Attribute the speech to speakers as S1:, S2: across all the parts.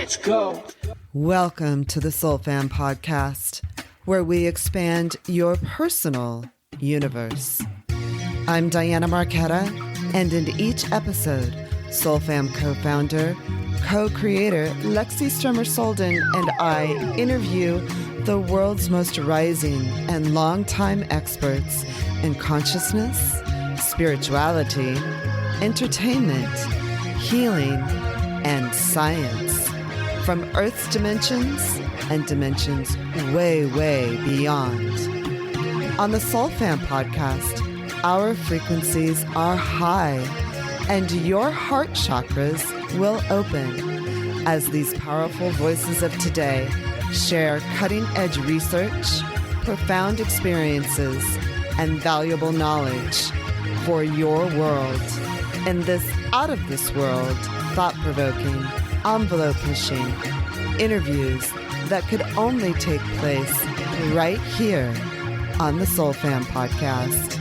S1: Let's go.
S2: Welcome to the Soul Fam podcast, where we expand your personal universe. I'm Diana Marquetta, and in each episode, Soul Fam co-founder, co-creator Lexi Sturmer-Solden and I interview the world's most rising and longtime experts in consciousness, spirituality, entertainment, healing, and science. From Earth's dimensions and dimensions way, way beyond. On the Soul Fam podcast, our frequencies are high and your heart chakras will open as these powerful voices of today share cutting-edge research, profound experiences, and valuable knowledge for your world in this out-of-this-world, thought-provoking, envelope-pushing interviews that could only take place right here on the Soul Fam podcast.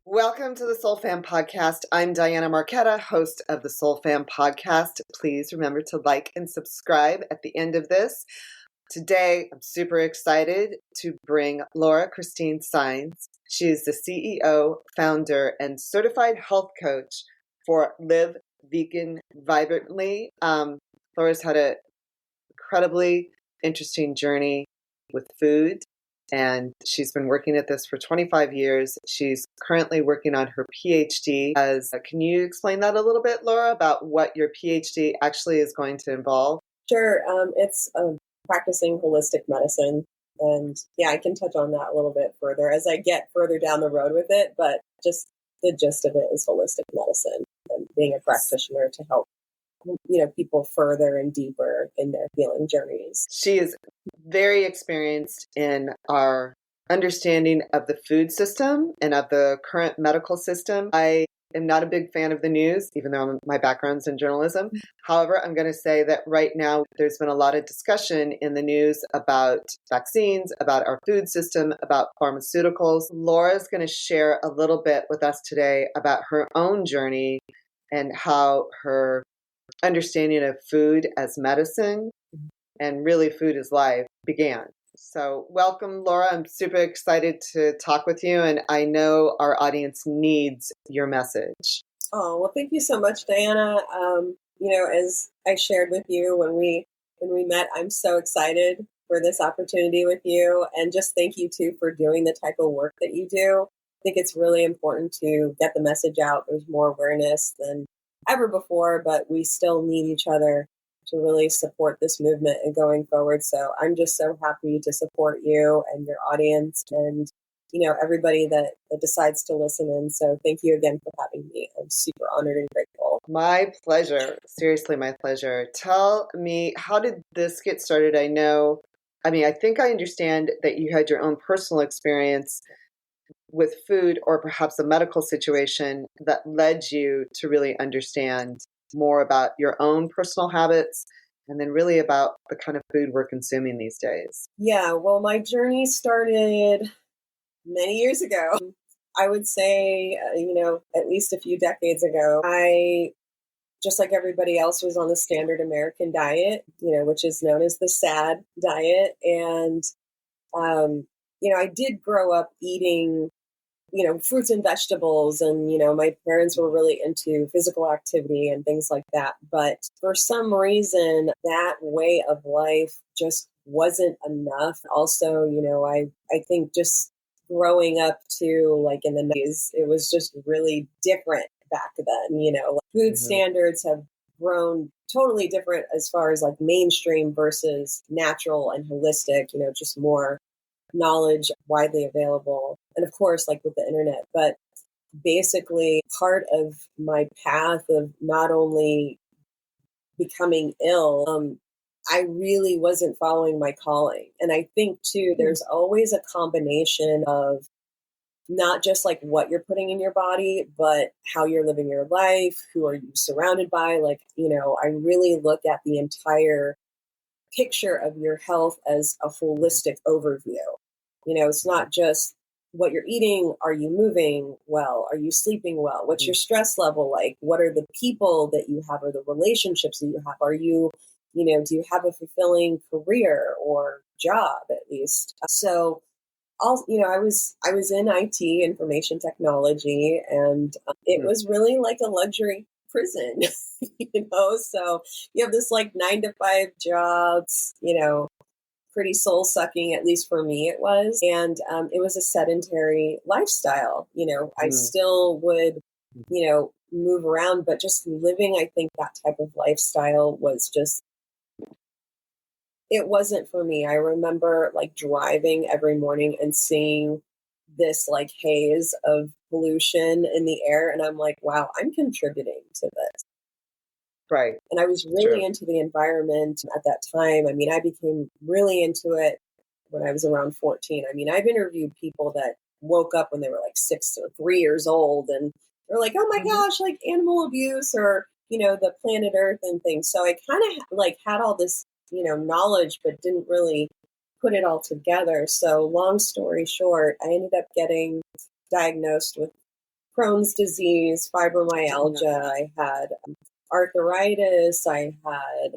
S2: Welcome to the Soul Fam podcast. I'm Diana Marquetta, host of the Soul Fam podcast. Please remember to like and subscribe at the end of this. Today, I'm super excited to bring Laura Christine Saenz. She is the CEO, founder, and certified health coach for Live Vegan Vibrantly. Laura's had an incredibly interesting journey with food, and she's been working at this for 25 years. She's currently working on her PhD. Can you explain that a little bit, Laura, about what your PhD actually is going to involve?
S3: Sure. It's practicing holistic medicine. And yeah, I can touch on that a little bit further as I get further down the road with it. But just the gist of it is holistic medicine and being a practitioner to help, people further and deeper in their healing journeys.
S2: She is very experienced in our understanding of the food system and of the current medical system. I am not a big fan of the news, even though my background's in journalism. However, I'm going to say that right now there's been a lot of discussion in the news about vaccines, about our food system, about pharmaceuticals. Laura's going to share a little bit with us today about her own journey and how her understanding of food as medicine and really food as life began. So welcome, Laura. I'm super excited to talk with you, and I know our audience needs your message.
S3: Oh, well, thank you so much, Diana. As I shared with you when we met, I'm so excited for this opportunity with you, and just thank you too for doing the type of work that you do. I think it's really important to get the message out. There's more awareness than ever before, but we still need each other to really support this movement and going forward. So I'm just so happy to support you and your audience and, everybody that decides to listen in. So thank you again for having me. I'm super honored and grateful.
S2: My pleasure. Seriously, my pleasure. Tell me, how did this get started? I think I understand that you had your own personal experience with food or perhaps a medical situation that led you to really understand more about your own personal habits and then really about the kind of food we're consuming these days.
S3: Yeah, well, my journey started many years ago. I would say, at least a few decades ago. I, just like everybody else, was on the standard American diet, which is known as the SAD diet. And, I did grow up eating fruits and vegetables. And, my parents were really into physical activity and things like that. But for some reason, that way of life just wasn't enough. Also, I think just growing up too, like in the 90s, it was just really different back then. Food standards have grown totally different as far as like mainstream versus natural and holistic, just more knowledge widely available. And of course, like with the internet, but basically part of my path of not only becoming ill, I really wasn't following my calling. And I think too, there's always a combination of not just like what you're putting in your body, but how you're living your life, who are you surrounded by? Like, I really look at the entire picture of your health as a holistic overview. It's not just what you're eating. Are you moving well? Are you sleeping well? What's your stress level like? What are the people that you have or the relationships that you have? Are you, do you have a fulfilling career or job at least? So I was in IT, information technology, and it was really like a luxury prison, So you have this like 9 to 5 jobs, pretty soul sucking, at least for me it was. And it was a sedentary lifestyle. I still would, move around, but just living, I think that type of lifestyle was just, it wasn't for me. I remember like driving every morning and seeing this like haze of pollution in the air. And I'm like, wow, I'm contributing to this.
S2: Right.
S3: And I was really into the environment at that time. I mean, I became really into it when I was around 14. I mean, I've interviewed people that woke up when they were like 6 or 3 years old, and they're like, oh my gosh, like animal abuse or, the planet Earth and things. So I kind of like had all this, knowledge, but didn't really put it all together. So long story short, I ended up getting diagnosed with Crohn's disease, fibromyalgia. I had arthritis. I had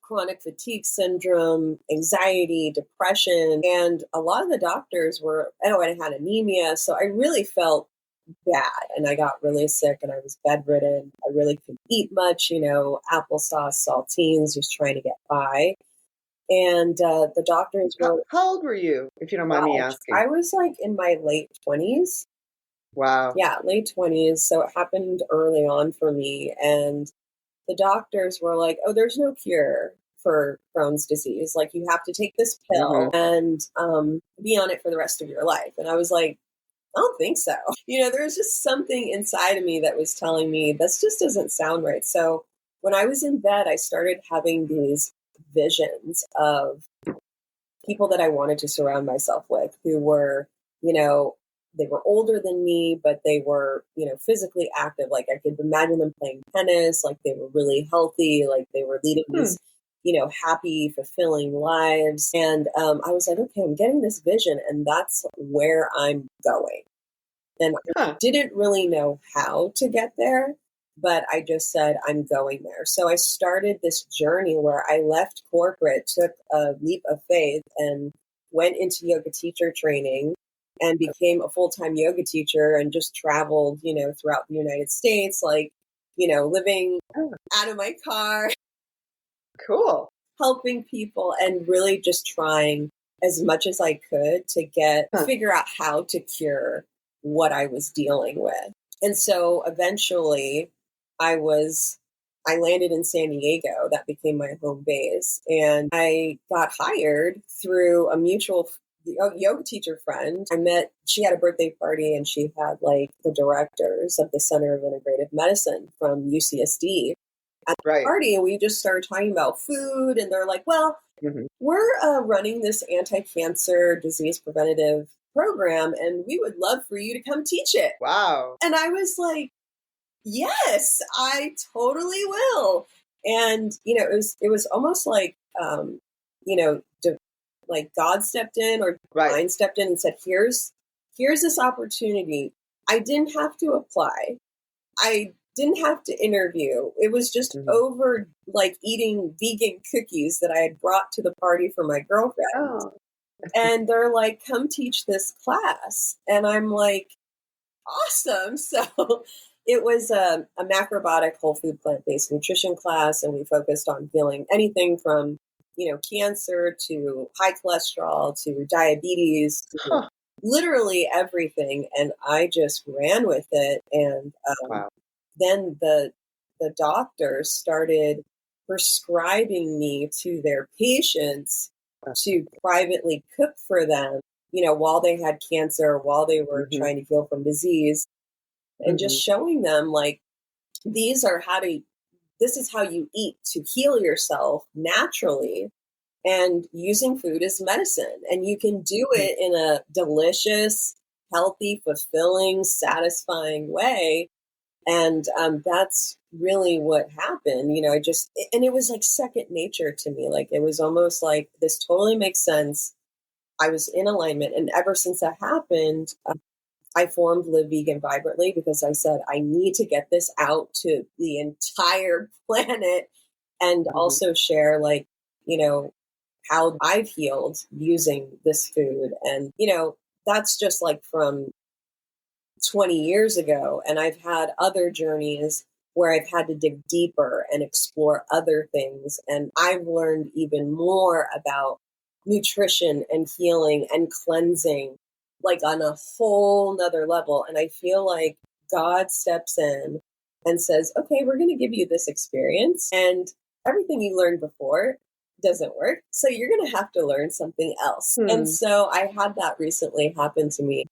S3: chronic fatigue syndrome, anxiety, depression, and a lot of the doctors were, I had anemia. So I really felt bad, and I got really sick, and I was bedridden. I really couldn't eat much, applesauce, saltines, just trying to get by. And the doctors were...
S2: How old were you, if you don't mind me asking?
S3: I was like in my late 20s.
S2: Wow.
S3: Yeah, late 20s. So it happened early on for me. And the doctors were like, oh, there's no cure for Crohn's disease. Like, you have to take this pill and be on it for the rest of your life. And I was like, I don't think so. There was just something inside of me that was telling me this just doesn't sound right. So when I was in bed, I started having these visions of people that I wanted to surround myself with who were, they were older than me, but they were, physically active. Like, I could imagine them playing tennis, like they were really healthy, like they were leading these, happy, fulfilling lives. And I was like, okay, I'm getting this vision, and that's where I'm going. And I didn't really know how to get there, but I just said, I'm going there. So I started this journey where I left corporate, took a leap of faith, and went into yoga teacher training and became a full-time yoga teacher, and just traveled, throughout the United States, like, living out of my car.
S2: Cool.
S3: Helping people, and really just trying as much as I could to figure out how to cure what I was dealing with. And so eventually I landed in San Diego. That became my home base. And I got hired through a mutual yoga teacher friend. She had a birthday party, and she had like the directors of the Center of Integrative Medicine from UCSD at the party. And we just started talking about food, and they're like, well, we're running this anti-cancer disease preventative program, and we would love for you to come teach it.
S2: Wow.
S3: And I was like, yes, I totally will. And, it was almost like, like God stepped in, or divine stepped in and said, here's this opportunity. I didn't have to apply. I didn't have to interview. It was just over like eating vegan cookies that I had brought to the party for my girlfriend. Oh. And they're like, come teach this class. And I'm like, awesome. So it was a macrobiotic whole food plant-based nutrition class. And we focused on healing anything from, cancer to high cholesterol to diabetes, to literally everything. And I just ran with it. And then the doctors started prescribing me to their patients to privately cook for them, while they had cancer, while they were trying to heal from disease, and just showing them like, this is how you eat to heal yourself naturally, and using food as medicine. And you can do it in a delicious, healthy, fulfilling, satisfying way. And that's really what happened. And it was like second nature to me. Like, it was almost like, this totally makes sense. I was in alignment. And ever since that happened, I formed Live Vegan Vibrantly because I said, I need to get this out to the entire planet and also share, like, you know, how I've healed using this food. And, you know, that's just like from 20 years ago. And I've had other journeys where I've had to dig deeper and explore other things. And I've learned even more about nutrition and healing and cleansing, like on a whole nother level. And I feel like God steps in and says, okay, we're going to give you this experience, and everything you learned before doesn't work. So you're going to have to learn something else. And so I had that recently happen to me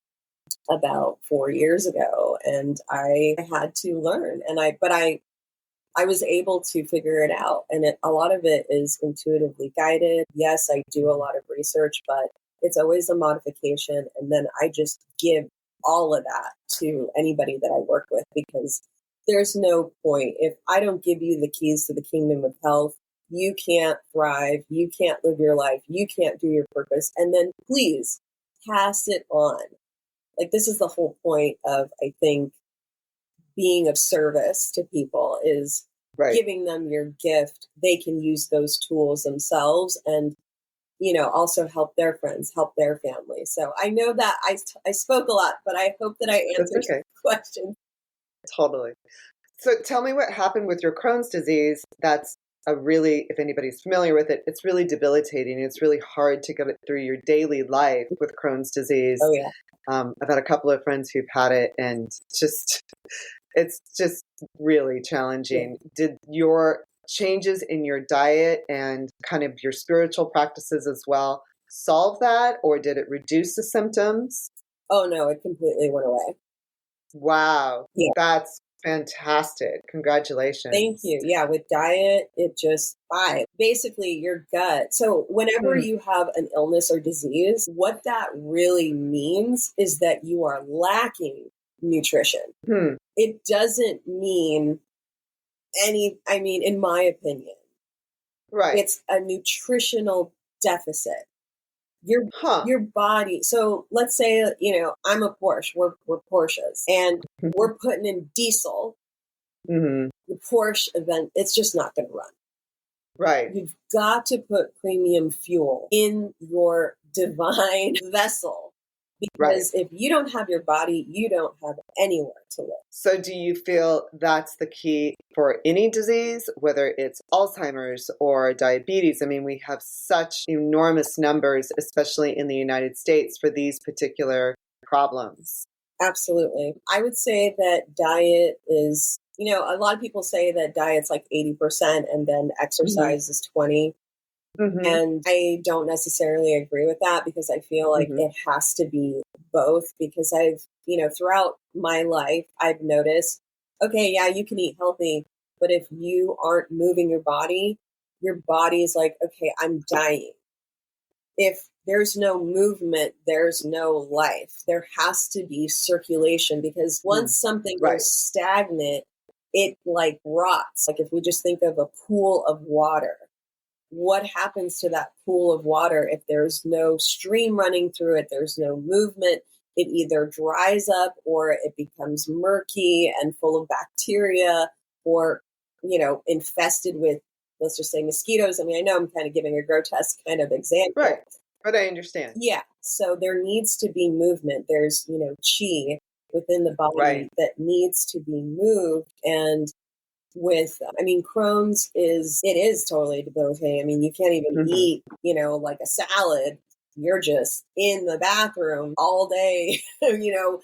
S3: about 4 years ago, and I had to learn, and I was able to figure it out. And a lot of it is intuitively guided. Yes, I do a lot of research, but it's always a modification. And then I just give all of that to anybody that I work with, because there's no point. If I don't give you the keys to the kingdom of health, you can't thrive. You can't live your life. You can't do your purpose. And then please pass it on. Like, this is the whole point of, I think, being of service to people is giving them your gift. They can use those tools themselves and, you know, also help their friends, help their family. So I know that I spoke a lot, but I hope that I answered your question.
S2: Totally. So tell me what happened with your Crohn's disease. That's a really, if anybody's familiar with it, it's really debilitating. It's really hard to get it through your daily life with Crohn's disease.
S3: Oh, yeah.
S2: I've had a couple of friends who've had it, and it's just really challenging. Yeah. Did your changes in your diet and kind of your spiritual practices as well solve that, or did it reduce the symptoms?
S3: Oh, no, it completely went away.
S2: Wow. Yeah. That's fantastic. Congratulations.
S3: Thank you. Yeah, with diet, it just basically your gut. So whenever you have an illness or disease, what that really means is that you are lacking nutrition. It doesn't mean in my opinion, it's a nutritional deficit. Your body. So let's say, you know, I'm a Porsche. We're Porsches, and we're putting in diesel. The Porsche event, it's just not going to run.
S2: Right.
S3: You've got to put premium fuel in your divine vessel, because if you don't have your body, you don't have anywhere to live.
S2: So do you feel that's the key for any disease, whether it's Alzheimer's or diabetes? I mean, we have such enormous numbers, especially in the United States, for these particular problems.
S3: Absolutely. I would say that diet is, you know, a lot of people say that diet's like 80% and then exercise is 20%. And I don't necessarily agree with that, because I feel like it has to be both, because I've, you know, throughout my life, I've noticed, okay, yeah, you can eat healthy, but if you aren't moving your body is like, okay, I'm dying. If there's no movement, there's no life. There has to be circulation, because once something goes stagnant, it like rots. Like if we just think of a pool of water, what happens to that pool of water if there's no stream running through it, there's no movement? It either dries up or it becomes murky and full of bacteria, or, you know, infested with, let's just say, mosquitoes. I mean, I know I'm kind of giving a grotesque kind of example.
S2: Right. But I understand.
S3: Yeah. So there needs to be movement. There's, you know, chi within the body that needs to be moved. And with, I mean, Crohn's it is totally debilitating. I mean, you can't even eat, you know, like a salad. You're just in the bathroom all day, you know.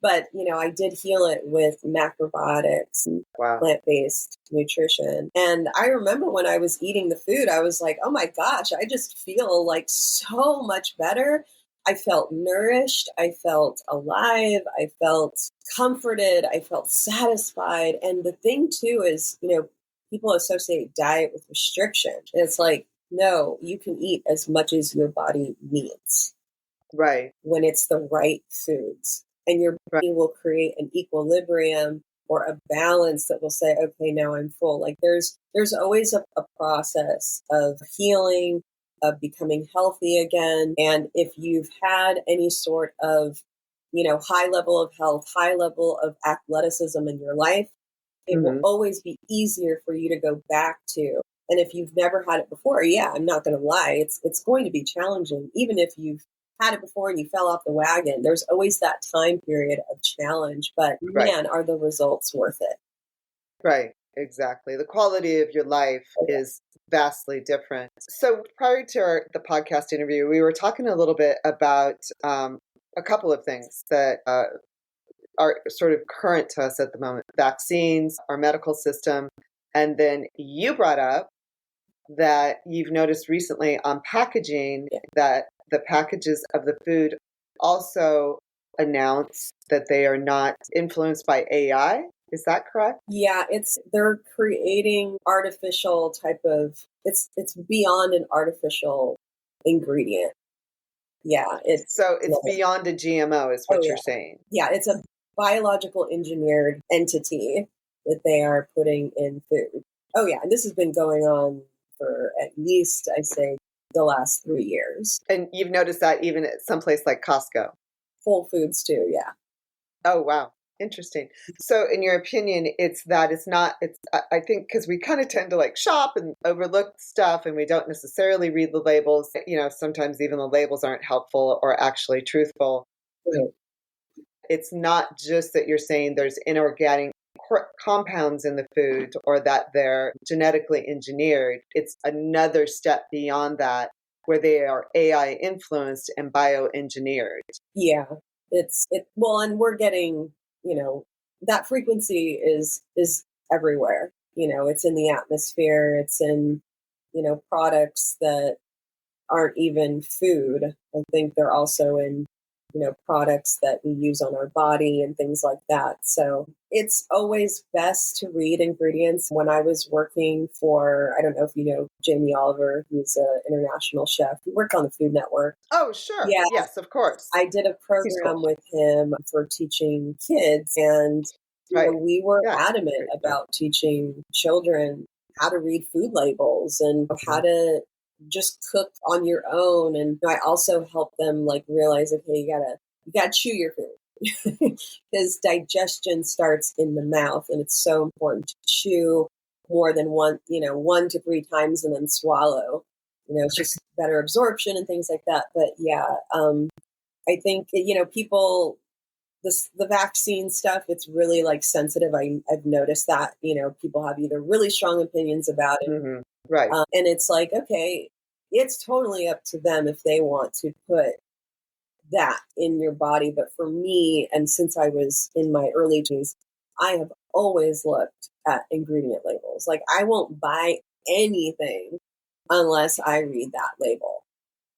S3: But, you know, I did heal it with macrobiotics and plant-based nutrition. And I remember when I was eating the food, I was like, oh my gosh, I just feel like so much better. I felt nourished. I felt alive. I felt comforted. I felt satisfied. And the thing too is, you know, people associate diet with restriction. And it's like, no, you can eat as much as your body needs.
S2: Right.
S3: When it's the right foods. And your body will create an equilibrium or a balance that will say, okay, now I'm full. Like there's always a process of healing, of becoming healthy again. And if you've had any sort of, high level of health, high level of athleticism in your life, it will always be easier for you to go back to. And if you've never had it before, yeah, I'm not going to lie, it's going to be challenging. Even if you've had it before and you fell off the wagon, there's always that time period of challenge. But man, are the results worth it?
S2: Right, exactly. The quality of your life is vastly different. So prior to the podcast interview, we were talking a little bit about a couple of things that are sort of current to us at the moment: vaccines, our medical system. And then you brought up that you've noticed recently on packaging that the packages of the food also announce that they are not influenced by AI. Is that correct?
S3: Yeah, they're creating artificial type of, it's beyond an artificial ingredient. Yeah. It's
S2: beyond a GMO is what you're saying.
S3: Yeah, it's a biological engineered entity that they are putting in food. Oh yeah, and this has been going on for at least, I say, the last 3 years.
S2: And you've noticed that even at someplace like Costco?
S3: Whole Foods too, yeah.
S2: Oh, wow. Interesting. So in your opinion, I think because we kind of tend to shop and overlook stuff and we don't necessarily read the labels. Sometimes even the labels aren't helpful or actually truthful.
S3: Right.
S2: It's not just that you're saying there's inorganic compounds in the food or that they're genetically engineered. It's another step beyond that where they are AI influenced and bioengineered.
S3: Yeah. And we're getting, that frequency is everywhere. It's in the atmosphere. It's in, products that aren't even food. I think they're also in, products that we use on our body and things like that. So it's always best to read ingredients. When I was working for, I don't know if you know Jamie Oliver, who's an international chef. He worked on the Food Network.
S2: Oh, sure.
S3: Yeah.
S2: Yes, of course.
S3: I did a program with him for teaching kids, and we were adamant about teaching children how to read food labels and how to just cook on your own. And I also help them realize, okay, you gotta chew your food because digestion starts in the mouth, and it's so important to chew more than 1 to 3 times and then swallow. It's just better absorption and things like that. But yeah, I think people, the vaccine stuff, it's really sensitive. I've noticed that people have either really strong opinions about it,
S2: right?
S3: And it's okay, it's totally up to them if they want to put that in your body. But for me, and since I was in my early 20s, I have always looked at ingredient labels. I won't buy anything unless I read that label.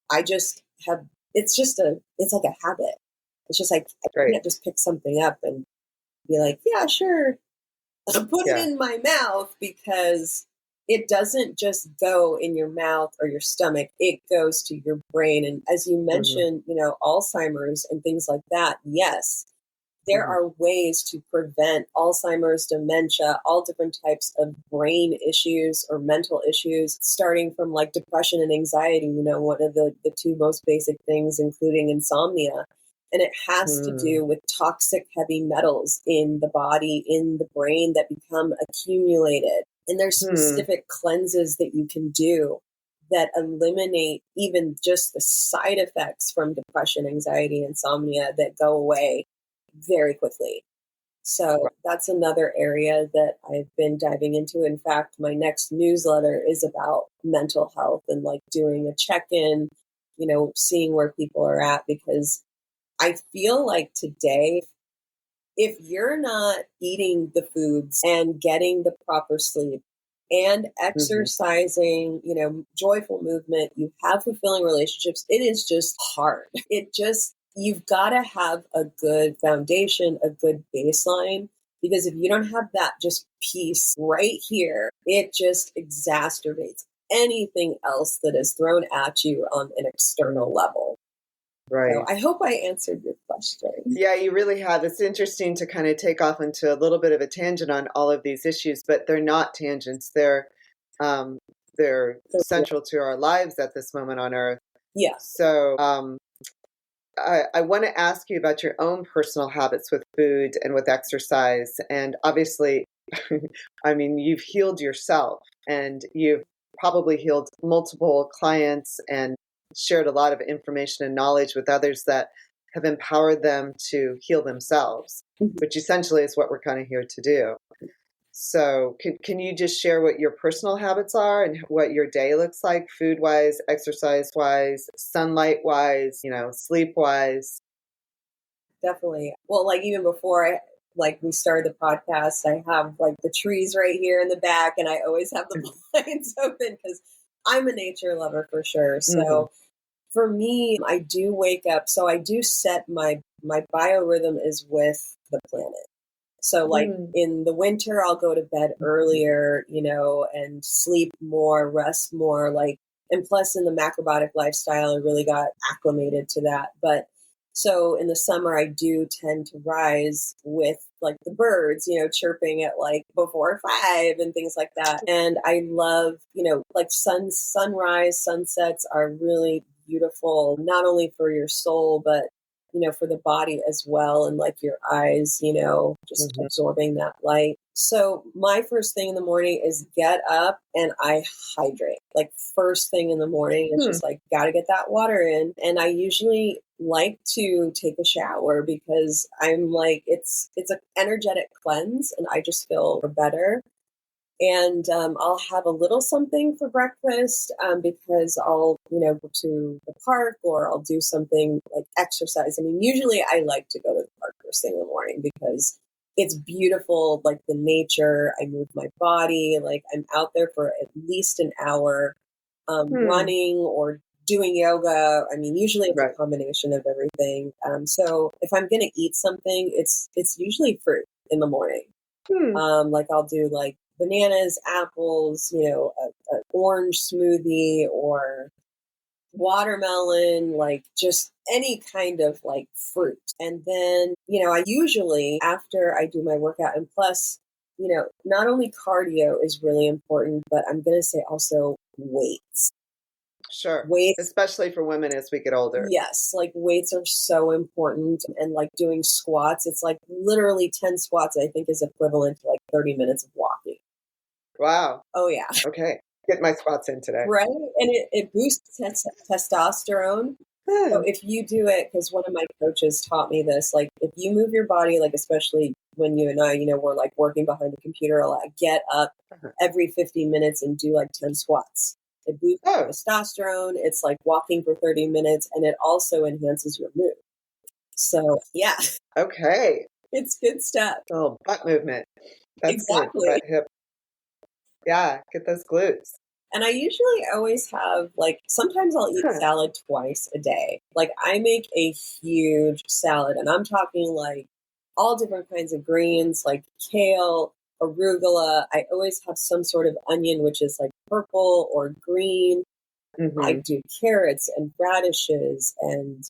S3: I just have, it's like a habit. It's just I can't just pick something up and be yeah, sure. Put it in my mouth, because it doesn't just go in your mouth or your stomach. It goes to your brain. And as you mentioned, Alzheimer's and things like that. Yes, there are ways to prevent Alzheimer's, dementia, all different types of brain issues or mental issues, starting from depression and anxiety, one of the 2 most basic things, including insomnia. And it has to do with toxic heavy metals in the body, in the brain, that become accumulated. And there's specific cleanses that you can do that eliminate even just the side effects from depression, anxiety, insomnia that go away very quickly. So that's another area that I've been diving into. In fact, my next newsletter is about mental health and doing a check-in, seeing where people are at, because I feel today, if you're not eating the foods and getting the proper sleep and exercising, joyful movement, you have fulfilling relationships, it is just hard. You've got to have a good foundation, a good baseline, because if you don't have that just piece right here, it just exacerbates anything else that is thrown at you on an external level.
S2: Right.
S3: So I hope I answered your question.
S2: Yeah, you really have. It's interesting to kind of take off into a little bit of a tangent on all of these issues, but they're not tangents. They're they're
S3: So,
S2: central to our lives at this moment on earth.
S3: yeah,
S2: So I want to ask you about your own personal habits with food and with exercise. And obviously, I mean, you've healed yourself and you've probably healed multiple clients and shared a lot of information and knowledge with others that have empowered them to heal themselves,
S3: Mhm.
S2: which essentially is what we're kind of here to do. So can you just share what your personal habits are and what your day looks like, food wise, exercise wise, sunlight wise, sleep wise?
S3: definitely. Well, like even before we started the podcast, I have like the trees right here in the back, and I always have the blinds open because I'm a nature lover for sure.
S2: Mm-hmm.
S3: So for me, I do wake up. So I do set my biorhythm is with the planet. So like
S2: Mm-hmm.
S3: in the winter, I'll go to bed earlier, and sleep more, rest more. And plus in the macrobiotic lifestyle, I really got acclimated to that. But so in the summer, I do tend to rise with like the birds, chirping at like before 5 and things like that. And I love, like sunrise, sunsets are really beautiful, not only for your soul, but for the body as well, and like your eyes, just
S2: Mm-hmm.
S3: absorbing that light. So my first thing in the morning is get up and I hydrate. Like first thing in the morning, it's just like got to get that water in. And I usually like to take a shower because I'm like it's an energetic cleanse, and I just feel better. And I'll have a little something for breakfast because I'll, go to the park or I'll do something like exercise. I mean, usually I like to go to the park first thing in the morning because it's beautiful, like the nature. I move my body, like I'm out there for at least an hour running or doing yoga. I mean, usually it's a combination of everything. So if I'm going to eat something, it's usually fruit in the morning. Like I'll do like bananas, apples, an orange smoothie or watermelon, like just any kind of like fruit. And then, I usually, after I do my workout, and plus, not only cardio is really important, but I'm going to say also weights.
S2: Sure.
S3: Weights,
S2: Especially for women as we get older.
S3: yes, like weights are so important. And like doing squats, it's like literally 10 squats, I think, is equivalent to like 30 minutes of walking.
S2: Wow.
S3: Oh, yeah.
S2: Okay. Get my squats in today.
S3: Right. And it boosts testosterone. So if you do it, because one of my coaches taught me this, like if you move your body, like especially when you and I, we're like working behind the computer a lot, get up every 50 minutes and do like 10 squats. It boosts testosterone. It's like walking for 30 minutes, and it also enhances your mood. So yeah.
S2: Okay.
S3: It's good stuff.
S2: Oh, butt movement. That's
S3: exactly.
S2: Good. Butt, hip. Yeah, get those glutes.
S3: And I usually always have, like, sometimes I'll eat salad twice a day. Like, I make a huge salad, and I'm talking, like, all different kinds of greens, like kale, arugula. I always have some sort of onion, which is, like, purple or green. I do carrots and radishes and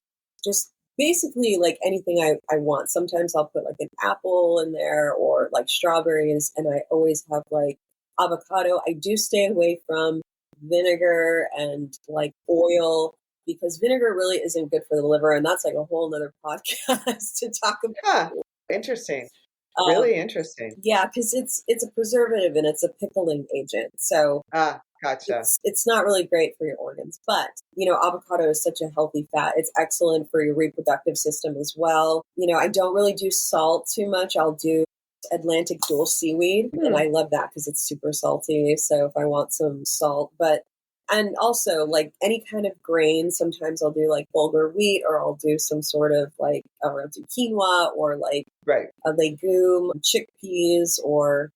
S3: just basically, like, anything I want. Sometimes I'll put, like, an apple in there or, like, strawberries, and I always have, like, avocado. I do stay away from vinegar and like oil because vinegar really isn't good for the liver, and that's like a whole nother podcast to talk about.
S2: Interesting. Really interesting.
S3: Yeah, because it's a preservative and it's a pickling agent, so
S2: gotcha.
S3: It's not really great for your organs. But avocado is such a healthy fat. It's excellent for your reproductive system as well. I don't really do salt too much. I'll do Atlantic dual seaweed, and I love that because it's super salty. So if I want some salt, and also like any kind of grain, sometimes I'll do like bulgur wheat, or I'll do some sort of like, or I'll do quinoa, or like a legume, chickpeas, or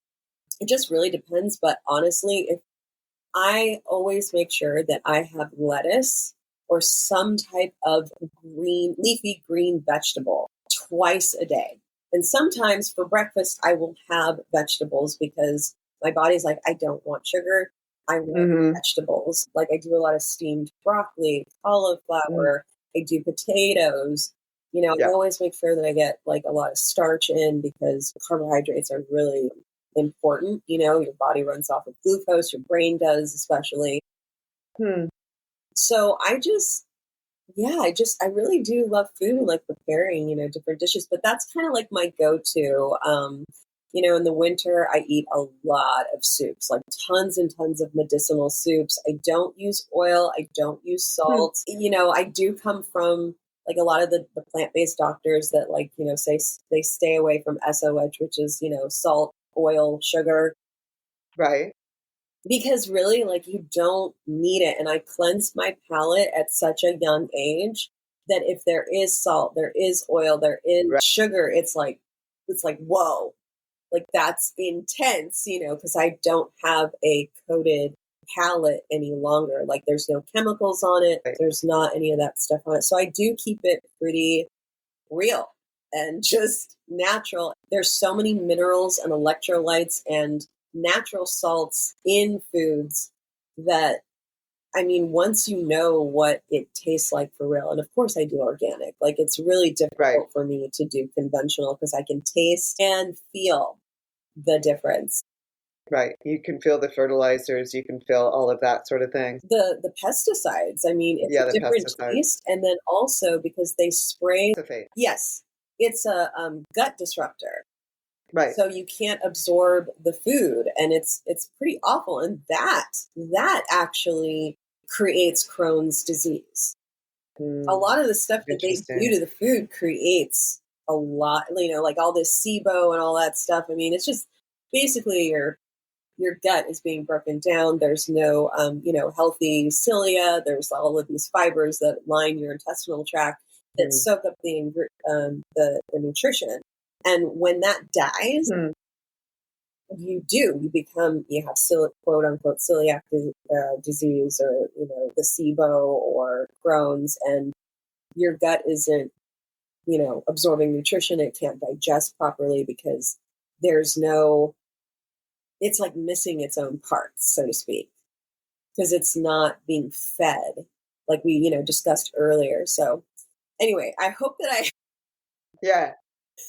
S3: it just really depends. But honestly, if I always make sure that I have lettuce or some type of leafy green vegetable twice a day. And sometimes for breakfast, I will have vegetables because my body's like, I don't want sugar. I want vegetables. Like I do a lot of steamed broccoli, cauliflower. I do potatoes. I always make sure that I get like a lot of starch in because carbohydrates are really important. Your body runs off of glucose, your brain does, especially.
S2: Hmm.
S3: So I really do love food and like preparing, different dishes, but that's kind of like my go-to. In the winter, I eat a lot of soups, like tons and tons of medicinal soups. I don't use oil. I don't use salt. I do come from like a lot of the plant-based doctors that say they stay away from SOH, which is, salt, oil, sugar.
S2: Right.
S3: Because really, like, you don't need it. And I cleansed my palate at such a young age that if there is salt, there is oil, there is sugar, it's like, whoa, like that's intense, because I don't have a coated palate any longer. Like there's no chemicals on it. There's not any of that stuff on it. So I do keep it pretty real and just natural. There's so many minerals and electrolytes and natural salts in foods that, once you know what it tastes like for real, and of course I do organic, like it's really difficult for me to do conventional because I can taste and feel the difference.
S2: Right. You can feel the fertilizers, you can feel all of that sort of thing.
S3: The pesticides, it's a different taste. And then also because they spray, yes, it's a gut disruptor.
S2: Right.
S3: So you can't absorb the food, and it's pretty awful. And that actually creates Crohn's disease. A lot of the stuff that they do to the food creates a lot, like all this SIBO and all that stuff. It's just basically your gut is being broken down. There's no, healthy cilia. There's all of these fibers that line your intestinal tract that soak up the nutrition. And when that dies, you have quote unquote celiac disease, or, the SIBO or Crohn's, and your gut isn't, absorbing nutrition. It can't digest properly because it's like missing its own parts, so to speak, because it's not being fed like we, discussed earlier. So anyway, I hope that
S2: Yeah.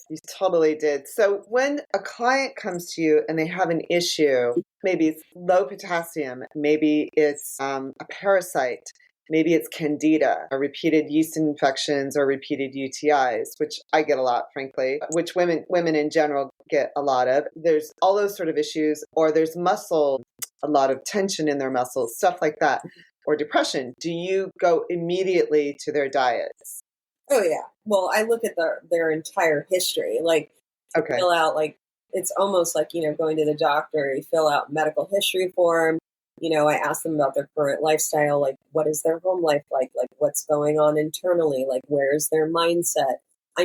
S2: You totally did. So when a client comes to you and they have an issue, maybe it's low potassium, maybe it's a parasite, maybe it's candida, or repeated yeast infections or repeated UTIs, which I get a lot, frankly, which women in general get a lot of. There's all those sort of issues, or there's a lot of tension in their muscles, stuff like that, or depression. Do you go immediately to their diets?
S3: Oh yeah. Well, I look at their entire history. Like, fill out, like, it's almost like, going to the doctor. You fill out medical history form. I ask them about their current lifestyle. Like, what is their home life like? Like, what's going on internally? Like, where's their mindset? I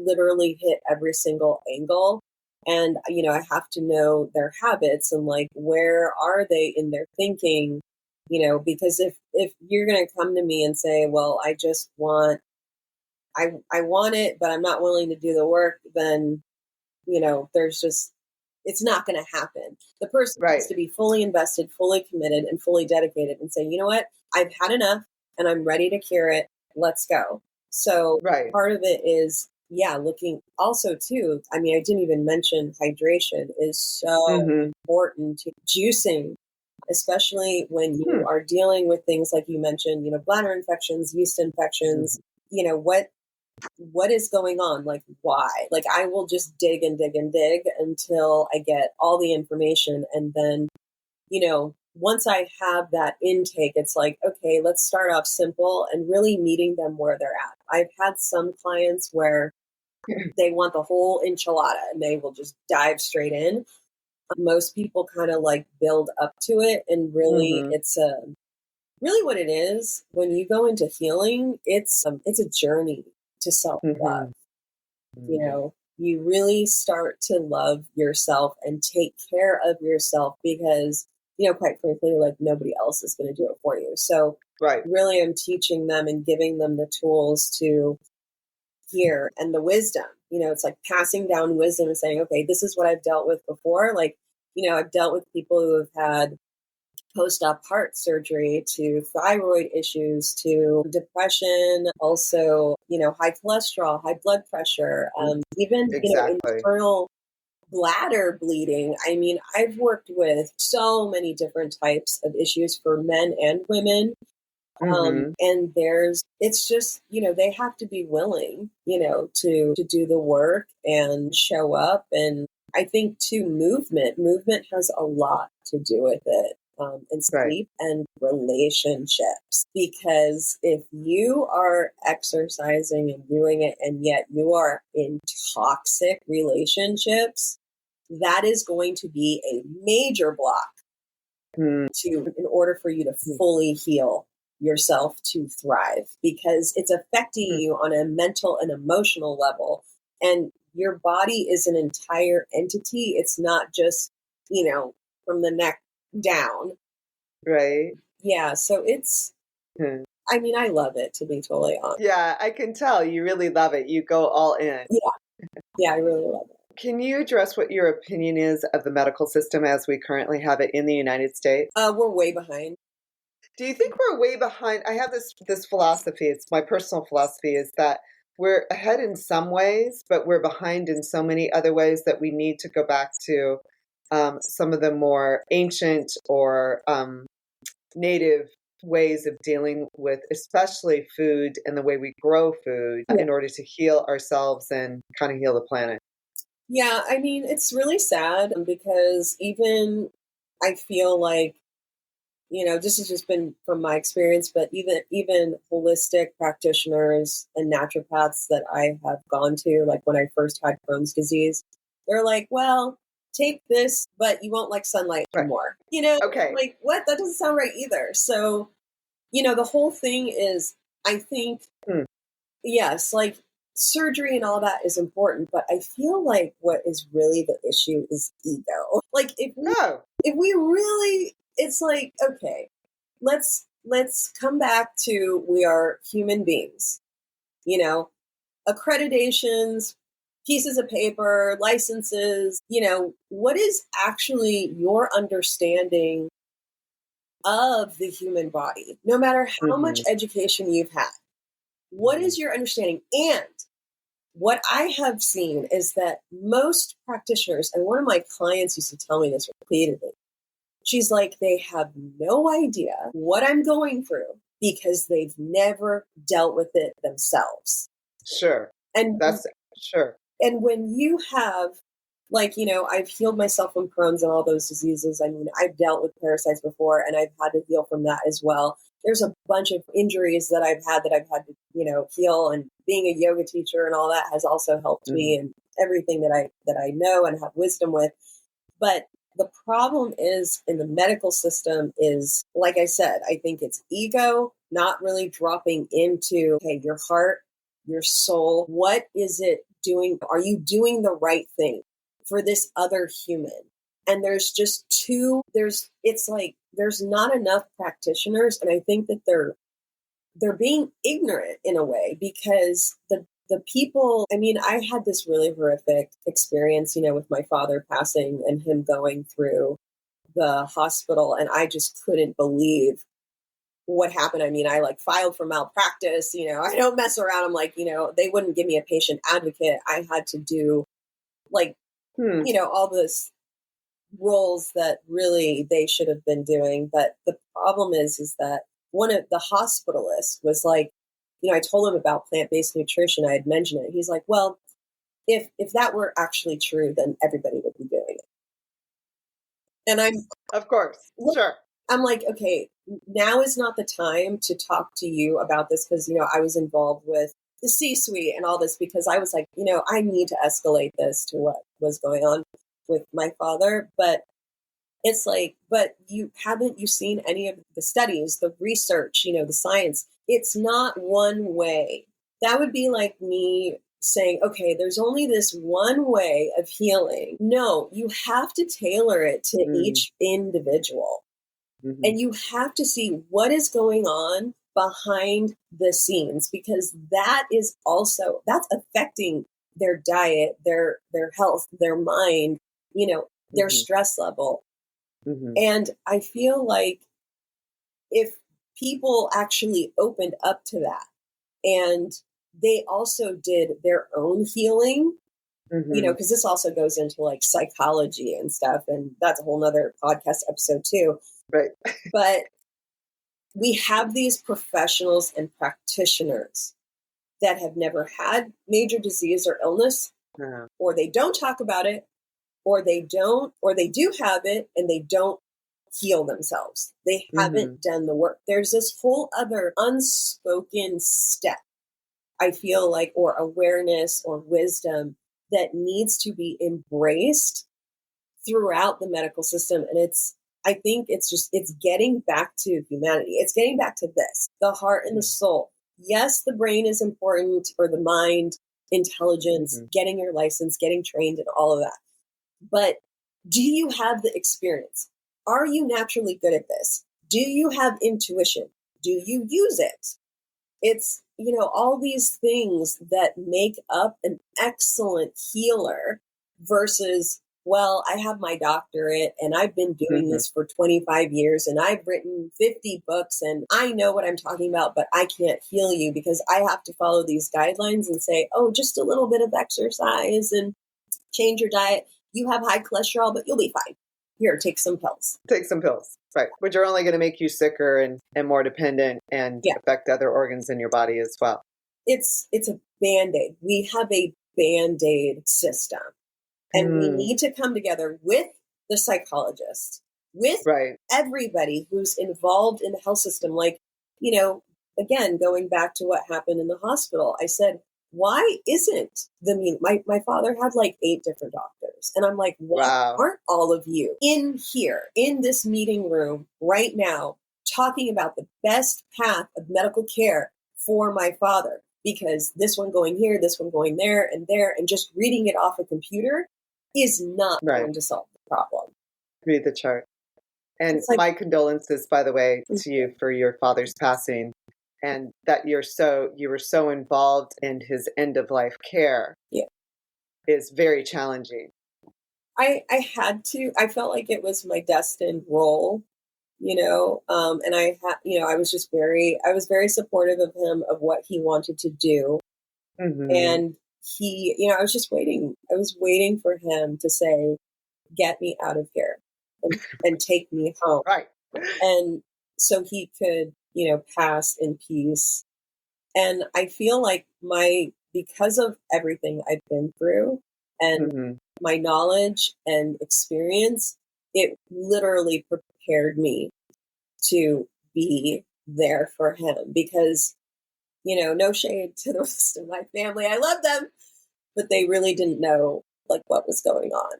S3: literally hit every single angle, and, I have to know their habits and like, where are they in their thinking? Because if you're going to come to me and say, well, I just want, I want it, but I'm not willing to do the work, then, there's just, it's not going to happen. The person has to be fully invested, fully committed, and fully dedicated and say, you know what, I've had enough and I'm ready to cure it. Let's go. So part of it is, looking also too, I didn't even mention hydration is so important to juicing, especially when you are dealing with things like you mentioned, bladder infections, yeast infections, what is going on? Like, why? Like, I will just dig and dig and dig until I get all the information. And then, once I have that intake, it's like, okay, let's start off simple and really meeting them where they're at. I've had some clients where they want the whole enchilada and they will just dive straight in. Most people kind of like build up to it. And really, it's really what it is. When you go into healing, it's a journey to self-love. You really start to love yourself and take care of yourself because, quite frankly, like nobody else is going to do it for you. So really I'm teaching them and giving them the tools to hear and the wisdom. It's like passing down wisdom and saying, okay, this is what I've dealt with before. Like, I've dealt with people who have had post-op heart surgery, to thyroid issues, to depression, also, high cholesterol, high blood pressure, even, internal bladder bleeding. I mean, I've worked with so many different types of issues for men and women.
S2: Hmm.
S3: And it's just, they have to be willing, to do the work and show up. And I think too, movement has a lot to do with it. And
S2: Right.
S3: sleep and relationships. Because if you are exercising and doing it, and yet you are in toxic relationships, that is going to be a major block in order for you to fully heal yourself to thrive, because it's affecting you on a mental and emotional level, and your body is an entire entity. It's not just, from the neck down.
S2: Right.
S3: Yeah, so
S2: Hmm.
S3: I mean, I love it, to be totally honest.
S2: Yeah, I can tell you really love it. You go all in.
S3: Yeah, I really love it.
S2: Can you address what your opinion is of the medical system as we currently have it in the United States?
S3: We're way behind.
S2: Do you think we're way behind? I have this philosophy. It's my personal philosophy is that we're ahead in some ways, but we're behind in so many other ways that we need to go back to some of the more ancient or native ways of dealing with, especially food and the way we grow food
S3: Yeah.
S2: in order to heal ourselves and kind of heal the planet.
S3: Yeah, I mean, it's really sad because even I feel like, this has just been from my experience, but even holistic practitioners and naturopaths that I have gone to, like when I first had Crohn's disease, they're like, well, take this, but you won't like sunlight
S2: Right.
S3: anymore.
S2: Okay.
S3: Like, what? That doesn't sound right either. So, the whole thing is, I think,
S2: Hmm.
S3: yes, like surgery and all that is important, but I feel like what is really the issue is ego. Like,
S2: Oh,
S3: if we really, it's like, okay, let's come back to, we are human beings, accreditations, pieces of paper, licenses, what is actually your understanding of the human body, no matter how much
S2: hmm.
S3: education you've had? What is your understanding? And what I have seen is that most practitioners, and one of my clients used to tell me this repeatedly, she's like, they have no idea what I'm going through because they've never dealt with it themselves.
S2: Sure.
S3: And
S2: That's sure.
S3: and when you have, like, I've healed myself from Crohn's and all those diseases. I mean, I've dealt with parasites before and I've had to heal from that as well. There's a bunch of injuries that I've had to, heal, and being a yoga teacher and all that has also helped me, and everything that I know and have wisdom with. But the problem is in the medical system is, like I said, I think it's ego, not really dropping into, okay, your heart, your soul. What is it doing? Are you doing the right thing for this other human? And it's like there's not enough practitioners. And I think that they're being ignorant in a way, because the people, I mean, I had this really horrific experience, with my father passing and him going through the hospital, and I just couldn't believe what happened. I mean, I like filed for malpractice, I don't mess around. I'm like, they wouldn't give me a patient advocate. I had to do like, all this roles that really they should have been doing. But the problem is that one of the hospitalists was like, I told him about plant-based nutrition. I had mentioned it. He's like, well, if that were actually true, then everybody would be doing it. And
S2: Of course. Sure.
S3: I'm like, okay, now is not the time to talk to you about this, because, I was involved with the C-suite and all this, because I was like, I need to escalate this to what was going on with my father. But it's like, but you seen any of the studies, the research, the science? It's not one way. That would be like me saying, okay, there's only this one way of healing. No, you have to tailor it to each individual.
S2: Mm-hmm.
S3: And you have to see what is going on behind the scenes, because that's affecting their diet, their health, their mind, their stress level.
S2: Mm-hmm.
S3: And I feel like if people actually opened up to that, and they also did their own healing,
S2: Mm-hmm.
S3: because this also goes into like psychology and stuff, and that's a whole nother podcast episode too.
S2: Right.
S3: But we have these professionals and practitioners that have never had major disease or illness, or they don't talk about it, or they do have it and they don't heal themselves. They haven't done the work. There's this whole other unspoken step, I feel like, or awareness or wisdom that needs to be embraced throughout the medical system. And I think it's getting back to humanity. It's getting back to this, the heart and the soul. Yes, the brain is important, or the mind, intelligence, getting your license, getting trained, and all of that. But do you have the experience? Are you naturally good at this? Do you have intuition? Do you use it? It's, all these things that make up an excellent healer versus, well, I have my doctorate and I've been doing this for 25 years and I've written 50 books and I know what I'm talking about, but I can't heal you because I have to follow these guidelines and say, oh, just a little bit of exercise and change your diet. You have high cholesterol, but you'll be fine. Here, take some pills.
S2: Take some pills. Right. Which are only going to make you sicker and more dependent and affect other organs in your body as well.
S3: It's a Band-Aid. We have a Band-Aid system. And we need to come together with the psychologist, with everybody who's involved in the health system. Like, again, going back to what happened in the hospital, I said, why isn't my father had like 8 different doctors. And I'm like, why aren't all of you in here, in this meeting room right now, talking about the best path of medical care for my father? Because this one going here, this one going there, and just reading it off a computer is not going to solve the problem.
S2: Read the chart. And my condolences, by the way, to you for your father's passing. And that you were so involved in his end of life care is very challenging.
S3: I had to. I felt like it was my destined role, and I was very supportive of him, of what he wanted to do, and he, I was just waiting. I was waiting for him to say, "Get me out of here and take me home,"
S2: right?
S3: And so he could, pass in peace. And I feel like because of everything I've been through and my knowledge and experience, it literally prepared me to be there for him because, no shade to the rest of my family. I love them, but they really didn't know like what was going on.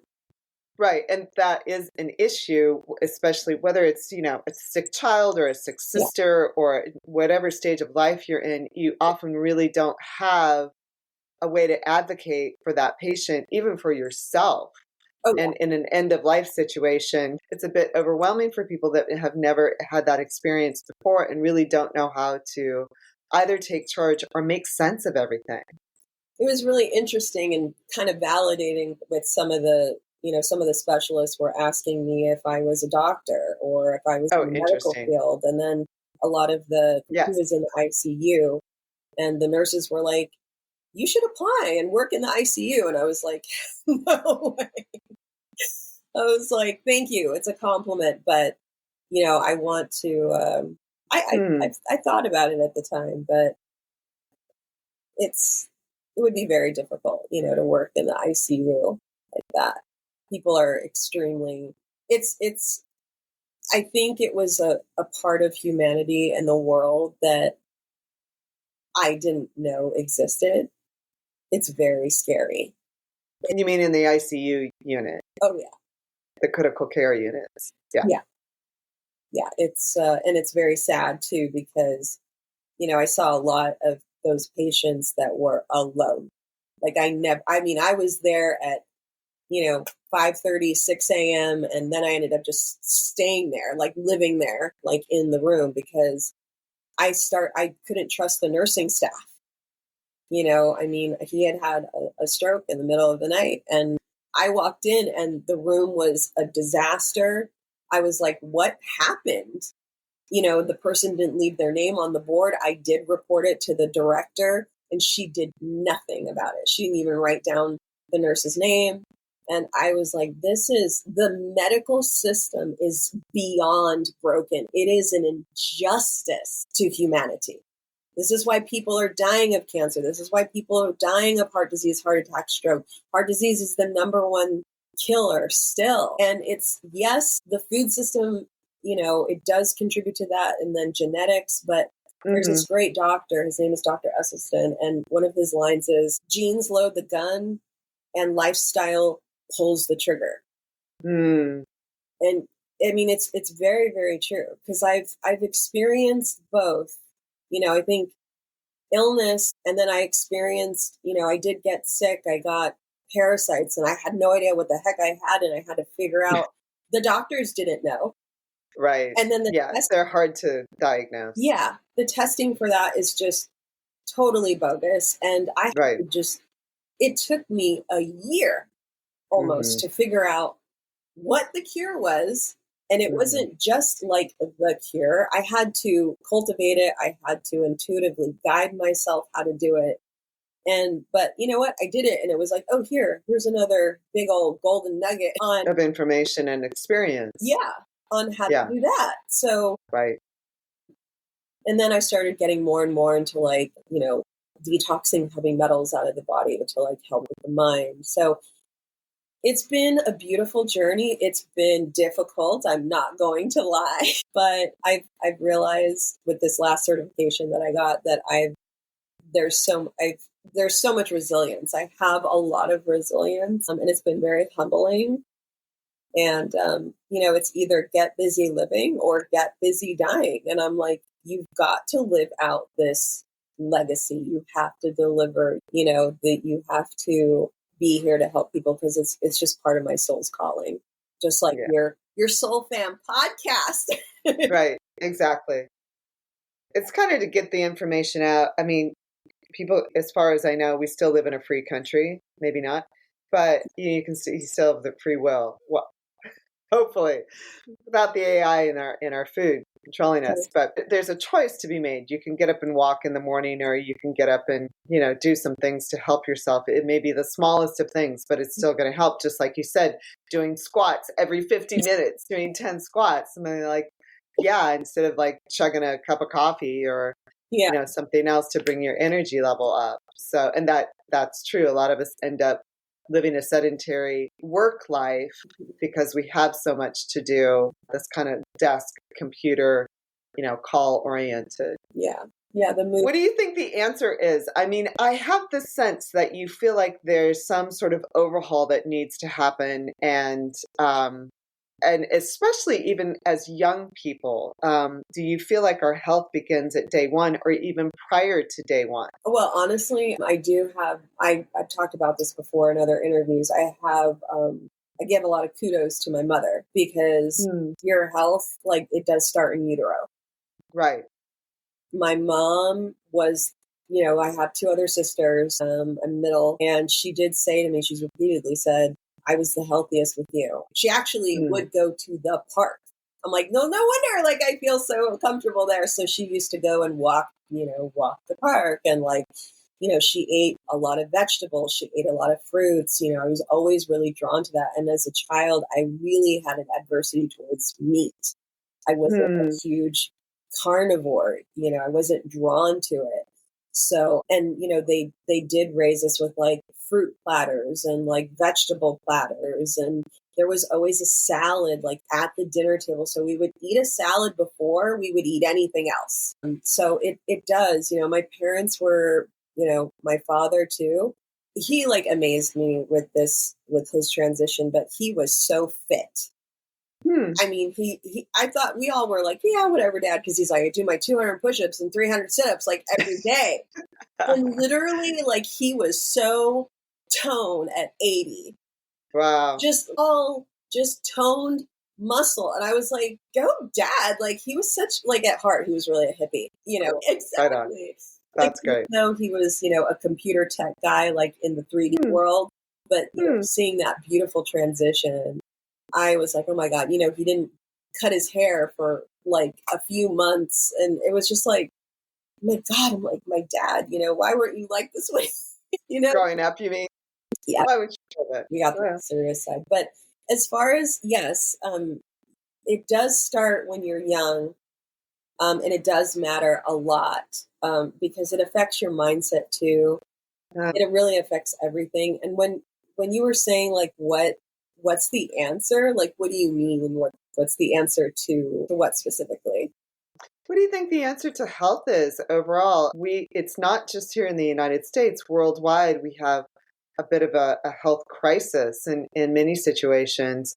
S2: Right. And that is an issue, especially whether it's, a sick child or a sick sister or whatever stage of life you're in, you often really don't have a way to advocate for that patient, even for yourself. And in an end of life situation, it's a bit overwhelming for people that have never had that experience before and really don't know how to either take charge or make sense of everything.
S3: It was really interesting and kind of validating with some of the specialists were asking me if I was a doctor or if I was in the medical field. And then a lot of who was in the ICU, and the nurses were like, you should apply and work in the ICU. And I was like, no way. I was like, thank you. It's a compliment. But, I want to, I thought about it at the time, but it would be very difficult, to work in the ICU like that. People are extremely, I think it was a part of humanity and the world that I didn't know existed. It's very scary.
S2: You mean in the ICU unit?
S3: Oh, yeah.
S2: The critical care units. Yeah.
S3: Yeah. Yeah. It's, and it's very sad too, because, I saw a lot of those patients that were alone. Like I was there at, 5:30, 6 a.m. And then I ended up just staying there, like living there, like in the room, because I couldn't trust the nursing staff. He had a stroke in the middle of the night and I walked in and the room was a disaster. I was like, what happened? The person didn't leave their name on the board. I did report it to the director and she did nothing about it. She didn't even write down the nurse's name. And I was like, the medical system is beyond broken. It is an injustice to humanity. This is why people are dying of cancer. This is why people are dying of heart disease, heart attack, stroke. Heart disease is the number one killer still. And it's, yes, the food system, it does contribute to that, and then genetics, but there's this great doctor, his name is Dr. Esselstyn, and one of his lines is, genes load the gun and lifestyle pulls the trigger. And I mean, it's very, very true, because I've experienced both. I think illness, and then I experienced, I did get sick. I got parasites, and I had no idea what the heck I had, and I had to figure out. The doctors didn't know.
S2: Right.
S3: And then
S2: they're hard to diagnose.
S3: Yeah. The testing for that is just totally bogus. And it took me a year almost to figure out what the cure was. And it wasn't just like the cure. I had to cultivate it. I had to intuitively guide myself how to do it. But you know what? I did it, and it was like, oh, here's another big old golden nugget
S2: of information and experience.
S3: Yeah. On how to do that. So,
S2: right.
S3: And then I started getting more and more into detoxing heavy metals out of the body to help with the mind. So it's been a beautiful journey. It's been difficult. I'm not going to lie, but I've realized with this last certification that I got that there's so much resilience. I have a lot of resilience, and it's been very humbling. And, it's either get busy living or get busy dying. And I'm like, you've got to live out this legacy. You have to deliver, that you have to be here to help people, because it's just part of my soul's calling. Just like your Soul Fam podcast.
S2: Right. Exactly. It's kind of to get the information out. I mean, people, as far as I know, we still live in a free country. Maybe not, but you still have the free will. Well, hopefully, without the AI in our food controlling us. But there's a choice to be made. You can get up and walk in the morning, or you can get up and do some things to help yourself. It may be the smallest of things, but it's still going to help. Just like you said, doing squats every 50 minutes, doing 10 squats. I mean, instead of chugging a cup of coffee or something else to bring your energy level up. So, and that's true. A lot of us end up living a sedentary work life because we have so much to do, this kind of desk computer, call oriented.
S3: Yeah. The move.
S2: What do you think the answer is? I mean, I have the sense that you feel like there's some sort of overhaul that needs to happen, and especially even as young people, do you feel like our health begins at day one or even prior to day one?
S3: Well, honestly, I do have, I've talked about this before in other interviews. I give a lot of kudos to my mother, because your health, it does start in utero.
S2: Right.
S3: My mom was, I have two other sisters, I'm middle, and she did say to me, she's repeatedly said, I was the healthiest with you. She actually would go to the park. I'm like, no wonder, I feel so comfortable there. So she used to go and walk the park, and she ate a lot of vegetables. She ate a lot of fruits. I was always really drawn to that. And as a child, I really had an adversity towards meat. I wasn't a huge carnivore. I wasn't drawn to it. So, and they did raise us with fruit platters and vegetable platters, and there was always a salad at the dinner table. So we would eat a salad before we would eat anything else. So it does, my parents were, my father too. He amazed me with his transition, but he was so fit. I mean, I thought we all were yeah, whatever, Dad, because he's I do my 200 push-ups and 300 sit-ups every day. And literally, he was so toned at 80.
S2: Wow.
S3: Just toned muscle. And I was like, go, Dad. He was such, at heart, he was really a hippie, Exactly.
S2: Right on. That's great.
S3: Though he was, a computer tech guy, in the 3D world, but seeing that beautiful transition, I was like, oh my God, he didn't cut his hair for a few months. And it was just oh my God, I'm my dad, why weren't you this way?
S2: Growing up, you mean?
S3: Yeah,
S2: Why would you do that?
S3: we got the serious side. But as far as, yes, it does start when you're young, and it does matter a lot, because it affects your mindset too. It really affects everything. And when you were saying like what's the answer? Like what do you mean? What's the answer to what specifically?
S2: What do you think the answer to health is overall? It's not just here in the United States, worldwide we have a bit of a health crisis in many situations.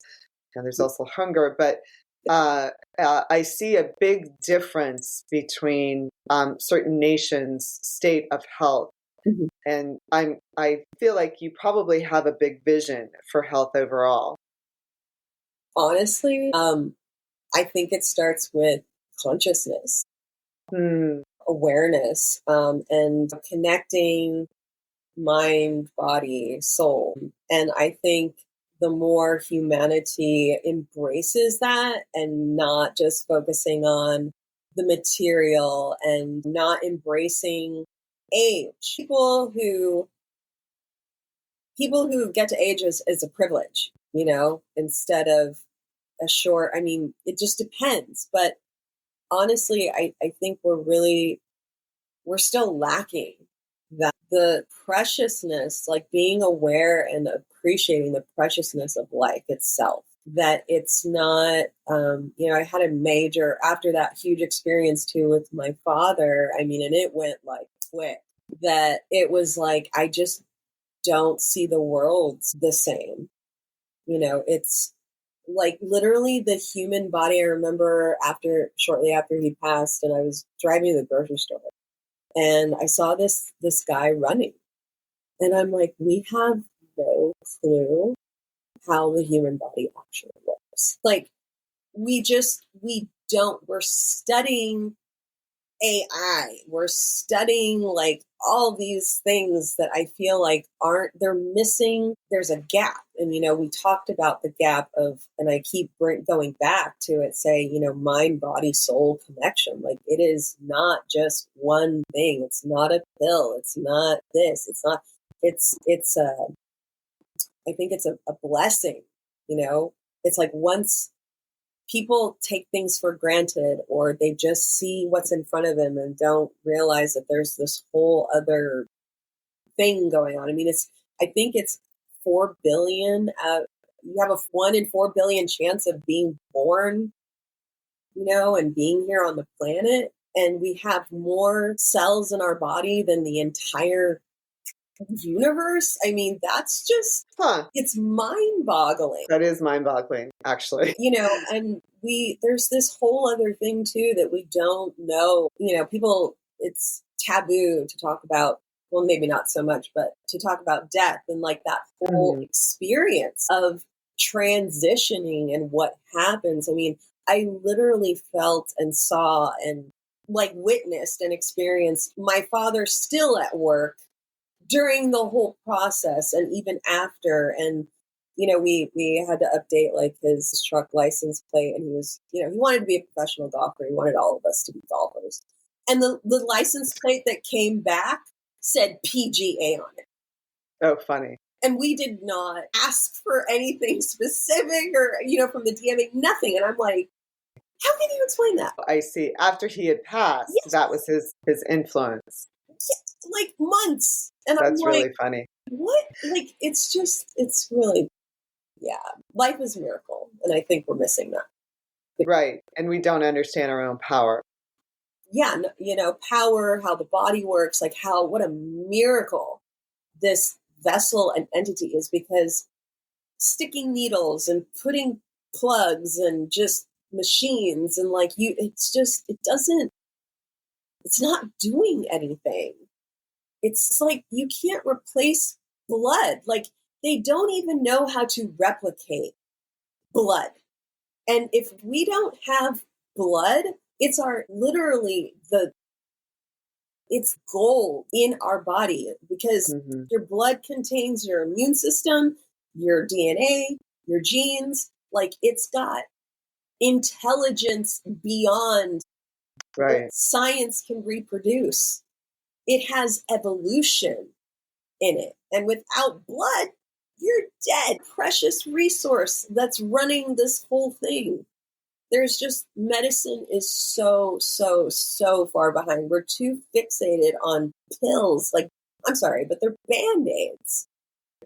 S2: And there's also hunger, but I see a big difference between certain nations' state of health.
S3: Mhm.
S2: And I feel like you probably have a big vision for health overall.
S3: Honestly, I think it starts with consciousness,
S2: Hmm.
S3: awareness, and connecting mind, body, soul. And I think the more humanity embraces that and not just focusing on the material and not embracing age. People who get to age is a privilege, instead of a short, I mean, it just depends. But honestly, I think we're still lacking that, the preciousness, like being aware and appreciating the preciousness of life itself. That it's not, I had a major, after that huge experience too with my father, I mean, and it went like quick, that it was like, I just don't see the world the same. It's like literally the human body. I remember shortly after he passed, and I was driving to the grocery store, and I saw this guy running, and I'm like, we have no clue how the human body actually works. Like we don't. We're studying AI. We're studying like all these things that I feel like they're missing. There's a gap. And, we talked about the gap and I keep going back to it, say, mind, body, soul connection. Like it is not just one thing. It's not a pill. It's not this. It's not, I think it's a blessing, it's like once people take things for granted, or they just see what's in front of them and don't realize that there's this whole other thing going on. I mean, I think it's 4 billion. You have a 1 in 4 billion chance of being born, and being here on the planet. And we have more cells in our body than the entire universe. I mean, that's just, it's mind boggling.
S2: That is mind boggling, actually.
S3: And there's this whole other thing too that we don't know. People, it's taboo to talk about, well, maybe not so much, but to talk about death and like that whole experience of transitioning and what happens. I mean, I literally felt and saw and like witnessed and experienced my father still at work during the whole process and even after. And we had to update like his truck license plate, and he was, he wanted to be a professional golfer. He wanted all of us to be golfers. And the license plate that came back said PGA on it.
S2: Oh, funny.
S3: And we did not ask for anything specific or, from the DMA, nothing. And I'm like, how can you explain that?
S2: I see. After he had passed, yes. That was his influence.
S3: Yeah, like months. And
S2: that's
S3: I'm like,
S2: really funny.
S3: What? Like, it's really, yeah, life is a miracle. And I think we're missing that.
S2: Right. And we don't understand our own power.
S3: Yeah. Power, how the body works, like what a miracle this vessel and entity is, because sticking needles and putting plugs and just machines and like it's not doing anything. It's like you can't replace blood. Like they don't even know how to replicate blood. And if we don't have blood, it's it's gold in our body, because your blood contains your immune system, your DNA, your genes. Like it's got intelligence beyond what science can reproduce. It has evolution. in it. And without blood, you're dead. Precious resource that's running this whole thing. There's just medicine is so, so, so far behind. We're too fixated on pills. Like, I'm sorry, but they're Band-Aids.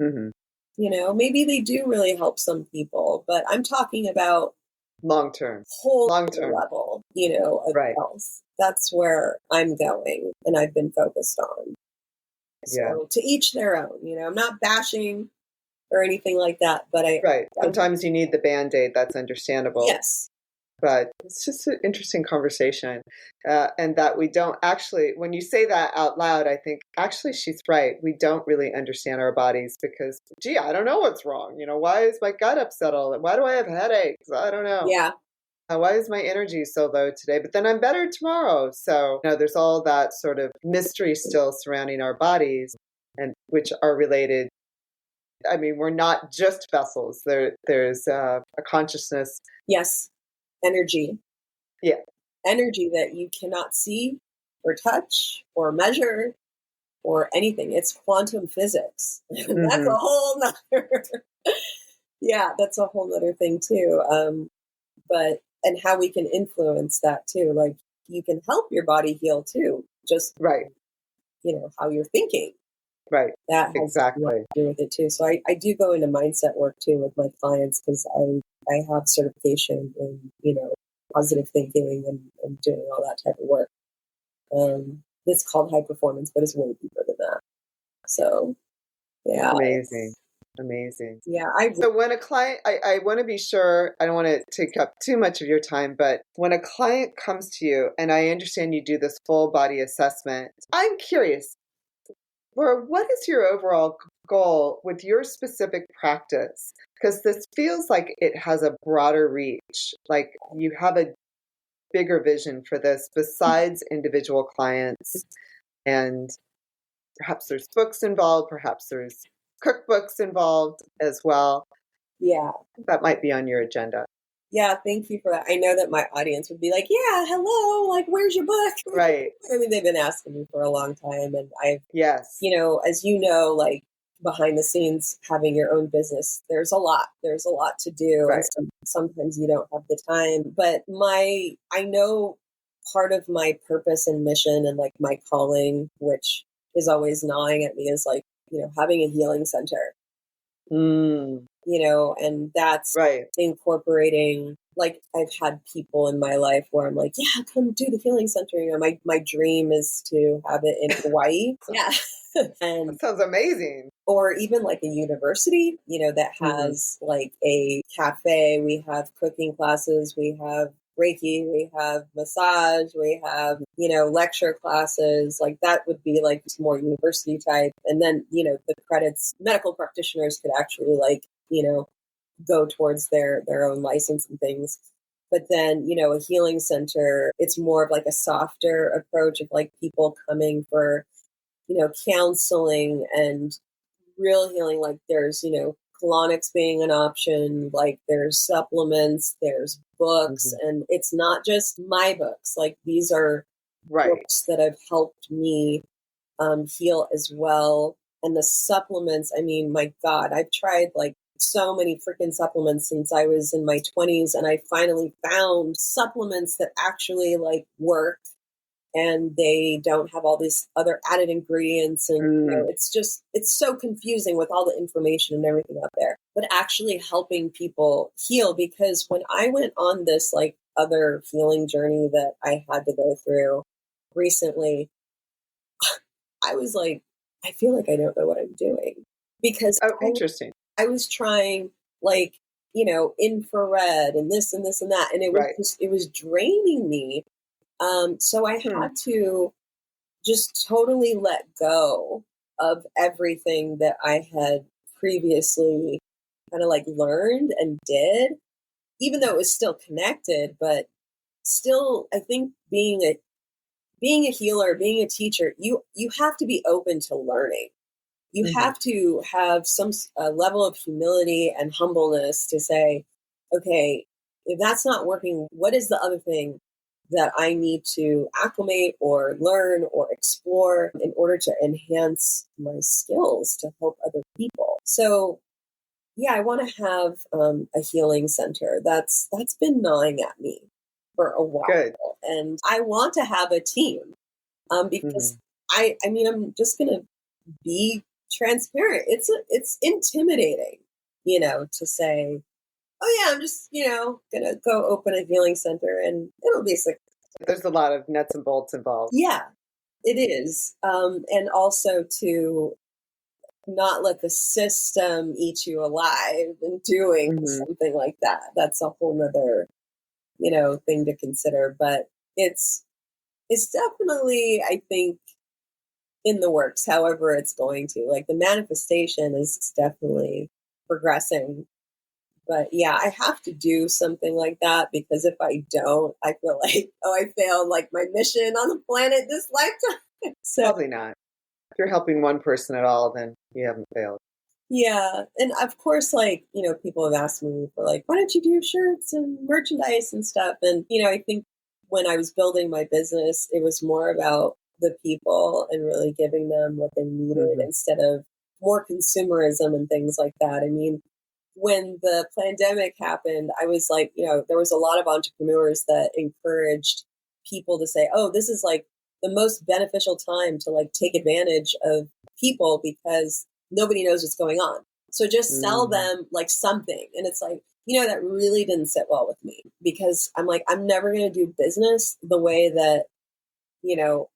S2: Mm-hmm.
S3: You know, maybe they do really help some people, but I'm talking about
S2: long-term
S3: level, you know, of
S2: right.
S3: health. That's where I'm going and I've been focused on. So to each their own, you know, I'm not bashing or anything like that, but
S2: right. Sometimes you need the Band-Aid. That's understandable.
S3: Yes.
S2: But it's just an interesting conversation. And that we don't actually, when you say that out loud, I think actually she's right. We don't really understand our bodies because, gee, I don't know what's wrong. You know, why is my gut upset all that? Why do I have headaches? I don't know.
S3: Yeah.
S2: Why is my energy so low today? But then I'm better tomorrow. So, you know, there's all that sort of mystery still surrounding our bodies and which are related. I mean, we're not just vessels. There's a consciousness.
S3: Yes. Energy.
S2: Yeah.
S3: Energy that you cannot see or touch or measure or anything. It's quantum physics. Mm-hmm. That's a whole nother, that's a whole nother thing too. And how we can influence that too. Like you can help your body heal too. Just,
S2: right.
S3: You know, how you're thinking.
S2: Right.
S3: That has
S2: exactly
S3: to do with it too. So I do go into mindset work too with my clients because I have certification in, you know, positive thinking and doing all that type of work. It's called high performance, but it's way deeper than that. So, yeah.
S2: Amazing.
S3: Yeah.
S2: So when a client, I want to be sure, I don't want to take up too much of your time, but when a client comes to you, and I understand you do this full body assessment, I'm curious, Laura, what is your overall goal with your specific practice? Because this feels like it has a broader reach, like you have a bigger vision for this besides individual clients, and perhaps there's books involved, perhaps there's cookbooks involved as well.
S3: Yeah.
S2: That might be on your agenda.
S3: Yeah, thank you for that. I know that my audience would be like, yeah, hello, like, where's your book?
S2: Right.
S3: I mean, they've been asking me for a long time. And
S2: yes,
S3: you know, as you know, like behind the scenes, having your own business, there's a lot to do.
S2: Right.
S3: And sometimes you don't have the time. But I know part of my purpose and mission and like my calling, which is always gnawing at me, is like, you know, having a healing center. You know, and that's
S2: right.
S3: Incorporating, like I've had people in my life where I'm like, yeah, come do the healing center. You know, my dream is to have it in Hawaii. Yeah. And
S2: that sounds amazing.
S3: Or even like a university, you know, that has like a cafe. We have cooking classes. We have Reiki, we have massage, we have, you know, lecture classes. Like that would be like more university type. And then, you know, the credits, medical practitioners could actually like, you know, go towards their own license and things. But then, you know, a healing center, it's more of like a softer approach of like people coming for, you know, counseling and real healing. Like there's, you know, colonics being an option, like there's supplements, there's books, and it's not just my books. Like these are books that have helped me heal as well. And the supplements, I mean, my God, I've tried like so many freaking supplements since I was in my 20s, and I finally found supplements that actually like work and they don't have all these other added ingredients. And you know, it's so confusing with all the information and everything out there, but actually helping people heal. Because when I went on this like other healing journey that I had to go through recently, I was like, I feel like I don't know what I'm doing, because
S2: interesting.
S3: I was trying like, you know, infrared and this and this and that. And it was just, it was draining me. So I had to just totally let go of everything that I had previously kind of like learned and did, even though it was still connected. But still, I think being a healer, being a teacher, you have to be open to learning. You have to have some level of humility and humbleness to say, okay, if that's not working, what is the other thing that I need to acclimate or learn or explore in order to enhance my skills to help other people. So yeah, I want to have a healing center. That's been gnawing at me for a while,
S2: Good.
S3: and I want to have a team because I mean, I'm just gonna be transparent. It's intimidating, to say, oh yeah, I'm just gonna go open a healing center and it'll be
S2: There's a lot of nuts and bolts involved.
S3: yeah, it is, and also to not let the system eat you alive and doing something like that. That's a whole nother, thing to consider. But it's definitely, I think, in the works, however it's going to. Like the manifestation is definitely progressing. But yeah, I have to do something like that because if I don't, I feel like, oh, I failed like my mission on the planet this lifetime. So
S2: Probably not. If you're helping one person at all, then you haven't failed.
S3: yeah. And of course, like, people have asked me for like, why don't you do shirts and merchandise and stuff? And, I think when I was building my business, it was more about the people and really giving them what they needed instead of more consumerism and things like that. I mean, when the pandemic happened, I was like, there was a lot of entrepreneurs that encouraged people to say, oh, this is like the most beneficial time to like take advantage of people because nobody knows what's going on. So just sell them like something. And it's like, that really didn't sit well with me because I'm like, I'm never going to do business the way that,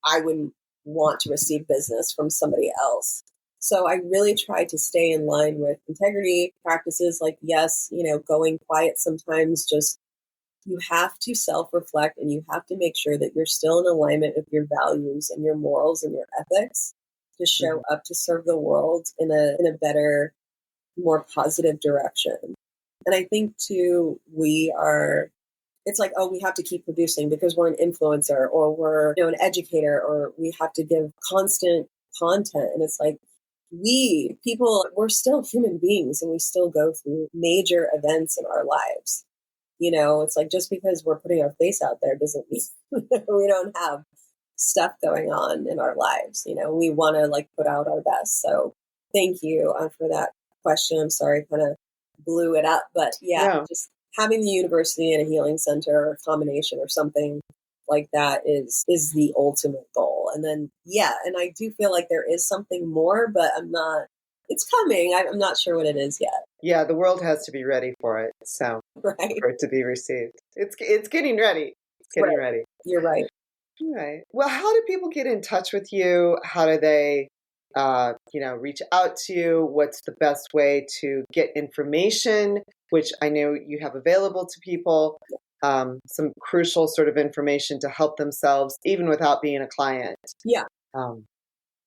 S3: I wouldn't want to receive business from somebody else. So I really try to stay in line with integrity practices like, yes, going quiet sometimes, just you have to self-reflect and you have to make sure that you're still in alignment with your values and your morals and your ethics to show up to serve the world in a better, more positive direction. And I think too, it's like, oh, we have to keep producing because we're an influencer or we're an educator or we have to give constant content. And it's like, we're still human beings and we still go through major events in our lives. It's like just because we're putting our face out there doesn't mean we don't have stuff going on in our lives. We want to like put out our best. So thank you for that question. I'm sorry, kind of blew it up, but yeah, just having the university and a healing center or a combination or something like that is the ultimate goal. And then, and I do feel like there is something more, but it's coming. I'm not sure what it is yet.
S2: Yeah, the world has to be ready for it. So
S3: right.
S2: For it to be received. It's getting ready. It's getting ready.
S3: You're right.
S2: Right. Well, how do people get in touch with you? How do they reach out to you? What's the best way to get information, which I know you have available to people? Some crucial sort of information to help themselves, even without being a client.
S3: Yeah.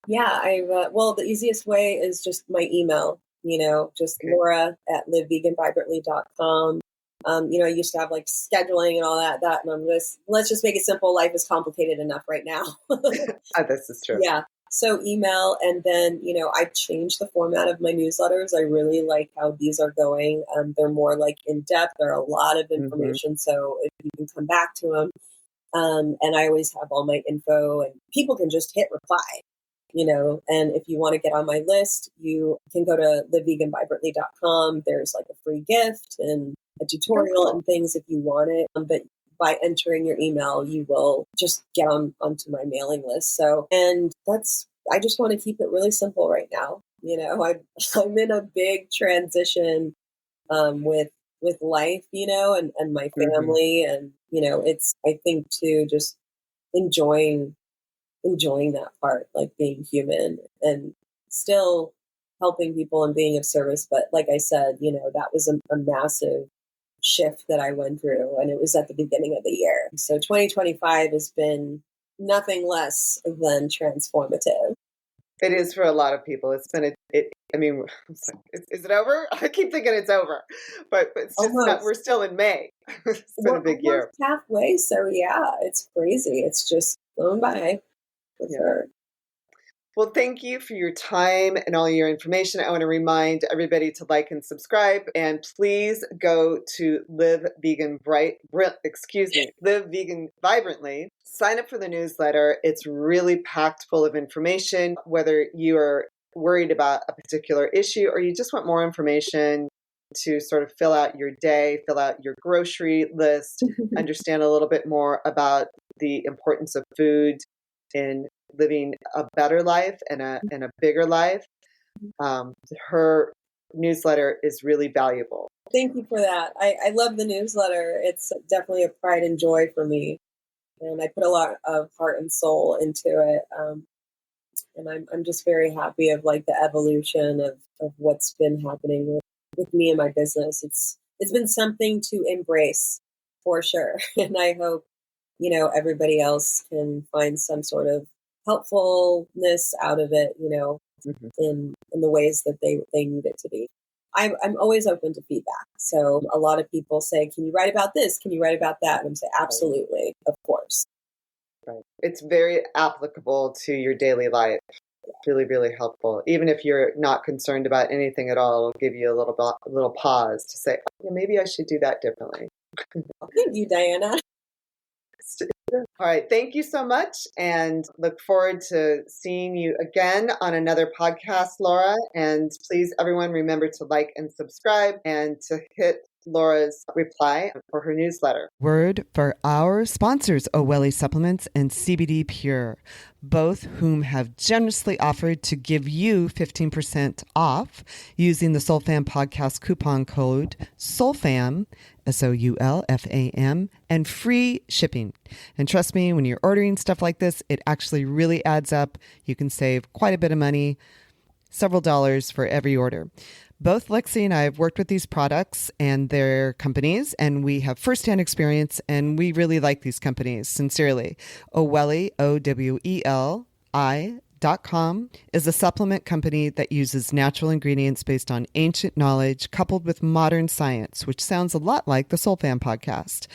S3: The easiest way is just my email, just Laura at liveveganvibrantly.com. I used to have like scheduling and all that, and let's just make it simple. Life is complicated enough right now.
S2: This is true.
S3: Yeah. So email, and then, I've changed the format of my newsletters. I really like how these are going. They're more like in depth. There are a lot of information. So if you can come back to them, and I always have all my info and people can just hit reply, and if you want to get on my list, you can go to liveveganvibrantly.com. There's like a free gift and a tutorial and things if you want it. But by entering your email, you will just get onto my mailing list. So, and I just want to keep it really simple right now. I'm in a big transition with life, and my family, and it's, I think too, just enjoying that part, like being human and still helping people and being of service. But like I said, that was a massive shift that I went through, and it was at the beginning of the year. So 2025 has been nothing less than transformative.
S2: It is for a lot of people. It's been is it over? I keep thinking it's over, but it's just not. We're still in May. It's been a big year.
S3: Halfway, so yeah, it's crazy. It's just going by with her.
S2: Well, thank you for your time and all your information. I want to remind everybody to like and subscribe, and please go to Live Vegan Vibrantly. Sign up for the newsletter. It's really packed full of information, whether you are worried about a particular issue or you just want more information to sort of fill out your day, fill out your grocery list, understand a little bit more about the importance of food in living a better life and a bigger life. Her newsletter is really valuable.
S3: Thank you for that. I love the newsletter. It's definitely a pride and joy for me. And I put a lot of heart and soul into it. And I'm just very happy of like the evolution of what's been happening with me and my business. It's been something to embrace for sure. And I hope, everybody else can find some sort of helpfulness out of it, in the ways that they need it to be. I'm always open to feedback. So a lot of people say, can you write about this? Can you write about that? And I'm saying, absolutely, of course.
S2: Right. It's very applicable to your daily life. Really, really helpful. Even if you're not concerned about anything at all, it'll give you a little pause to say, oh, yeah, maybe I should do that differently.
S3: Thank you, Diana.
S2: All right. Thank you so much, and look forward to seeing you again on another podcast, Laura. And please, everyone, remember to like and subscribe and to hit Laura's reply for her newsletter.
S1: Word for our sponsors, Oweli Supplements and CBD Pure, both whom have generously offered to give you 15% off using the SoulFam podcast coupon code SoulFam, SOULFAM, and free shipping. And trust me, when you're ordering stuff like this, it actually really adds up. You can save quite a bit of money, several dollars for every order. Both Lexi and I have worked with these products and their companies, and we have firsthand experience, and we really like these companies, sincerely. Oweli, OWELI.com, is a supplement company that uses natural ingredients based on ancient knowledge coupled with modern science, which sounds a lot like the SoulFam podcast.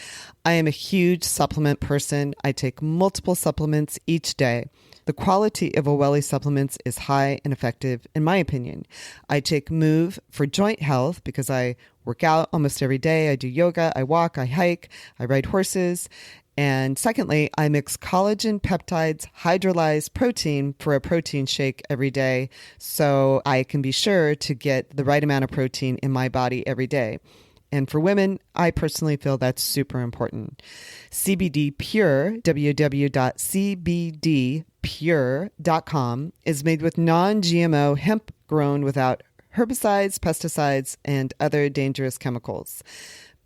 S1: I am a huge supplement person. I take multiple supplements each day. The quality of Oweli supplements is high and effective, in my opinion. I take Move for joint health because I work out almost every day. I do yoga, I walk, I hike, I ride horses. And secondly, I mix collagen, peptides, hydrolyzed protein for a protein shake every day so I can be sure to get the right amount of protein in my body every day. And for women, I personally feel that's super important. CBD Pure, www.cbdpure.com, is made with non-GMO hemp grown without herbicides, pesticides, and other dangerous chemicals.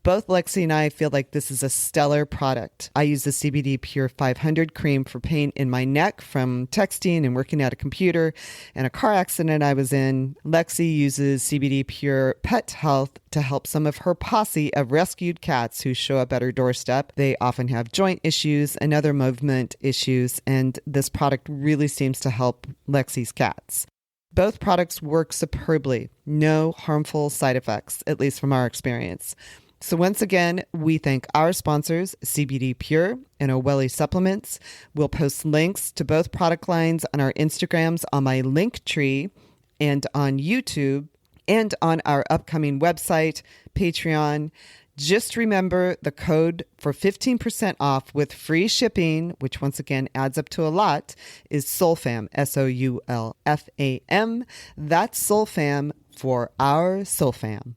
S1: Both Lexi and I feel like this is a stellar product. I use the CBD Pure 500 cream for pain in my neck from texting and working at a computer and a car accident I was in. Lexi uses CBD Pure Pet Health to help some of her posse of rescued cats who show up at her doorstep. They often have joint issues and other movement issues, and this product really seems to help Lexi's cats. Both products work superbly. No harmful side effects, at least from our experience. So once again, we thank our sponsors, CBD Pure and Oweli Supplements. We'll post links to both product lines on our Instagrams on my Linktree and on YouTube and on our upcoming website, Patreon. Just remember the code for 15% off with free shipping, which once again adds up to a lot, is SoulFam, SOULFAM. That's SoulFam for our SoulFam.